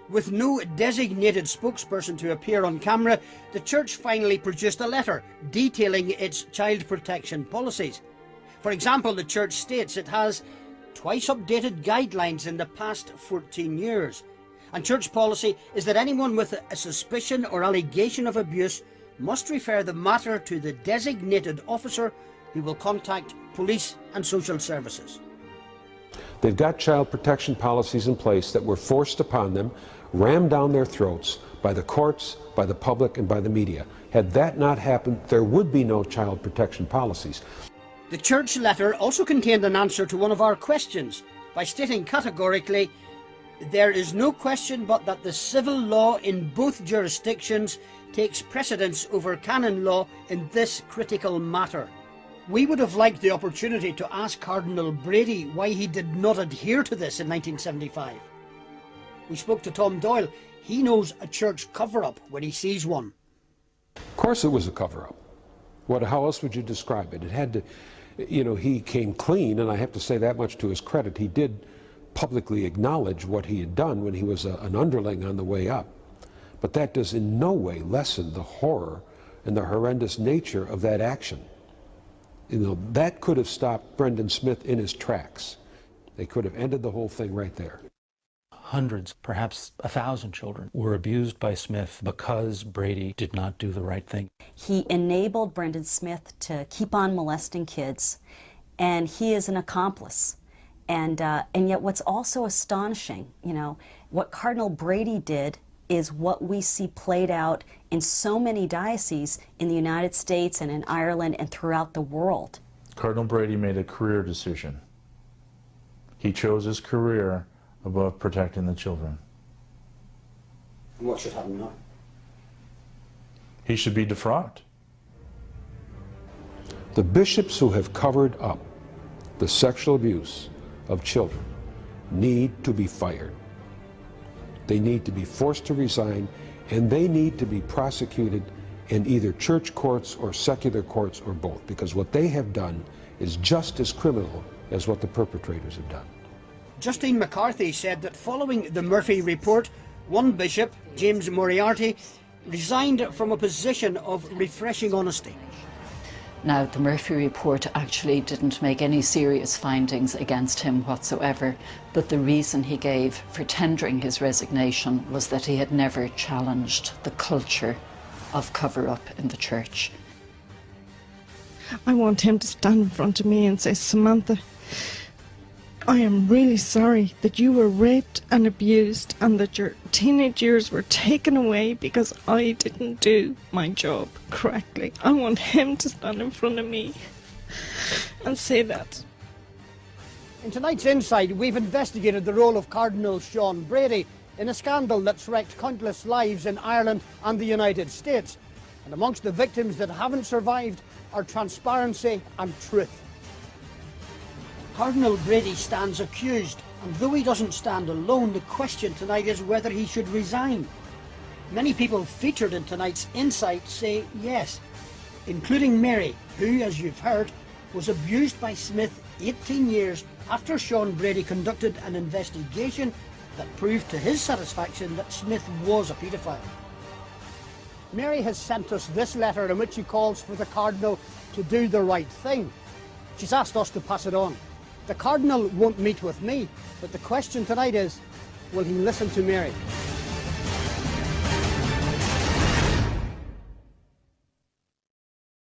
With no designated spokesperson to appear on camera, the Church finally produced a letter detailing its child protection policies. For example, the Church states it has twice updated guidelines in the past 14 years. And Church policy is that anyone with a suspicion or allegation of abuse must refer the matter to the designated officer who will contact police and social services. They've got child protection policies in place that were forced upon them, rammed down their throats by the courts, by the public, and by the media. Had that not happened, there would be no child protection policies. The Church letter also contained an answer to one of our questions by stating categorically, "There is no question but that the civil law in both jurisdictions takes precedence over canon law in this critical matter." We would have liked the opportunity to ask Cardinal Brady why he did not adhere to this in 1975. We spoke to Tom Doyle. He knows a church cover-up when he sees one. Of course it was a cover-up. How else would you describe it? It had to, he came clean, and I have to say that much to his credit. He did publicly acknowledge what he had done when he was an underling on the way up. But that does in no way lessen the horror and the horrendous nature of that action. That could have stopped Brendan Smyth in his tracks. They could have ended the whole thing right there. Hundreds, perhaps 1,000 children were abused by Smyth because Brady did not do the right thing. He enabled Brendan Smyth to keep on molesting kids, and he is an accomplice. And yet what's also astonishing, what Cardinal Brady did is what we see played out in so many dioceses in the United States and in Ireland and throughout the world. Cardinal Brady made a career decision. He chose his career above protecting the children. And what should happen now? He should be defrocked. The bishops who have covered up the sexual abuse of children need to be fired. They need to be forced to resign, and they need to be prosecuted in either church courts or secular courts or both, because what they have done is just as criminal as what the perpetrators have done. Justine McCarthy said that following the Murphy report, one bishop, James Moriarty, resigned from a position of refreshing honesty. Now, the Murphy report actually didn't make any serious findings against him whatsoever, but the reason he gave for tendering his resignation was that he had never challenged the culture of cover-up in the church. I want him to stand in front of me and say, "Samantha, I am really sorry that you were raped and abused and that your teenage years were taken away because I didn't do my job correctly." I want him to stand in front of me and say that. In tonight's Inside, we've investigated the role of Cardinal Sean Brady in a scandal that's wrecked countless lives in Ireland and the United States. And amongst the victims that haven't survived are transparency and truth. Cardinal Brady stands accused, and though he doesn't stand alone, the question tonight is whether he should resign. Many people featured in tonight's Insight say yes, including Mary, who, as you've heard, was abused by Smyth 18 years after Sean Brady conducted an investigation that proved to his satisfaction that Smyth was a paedophile. Mary has sent us this letter in which she calls for the Cardinal to do the right thing. She's asked us to pass it on. The Cardinal won't meet with me, but the question tonight is, will he listen to Mary?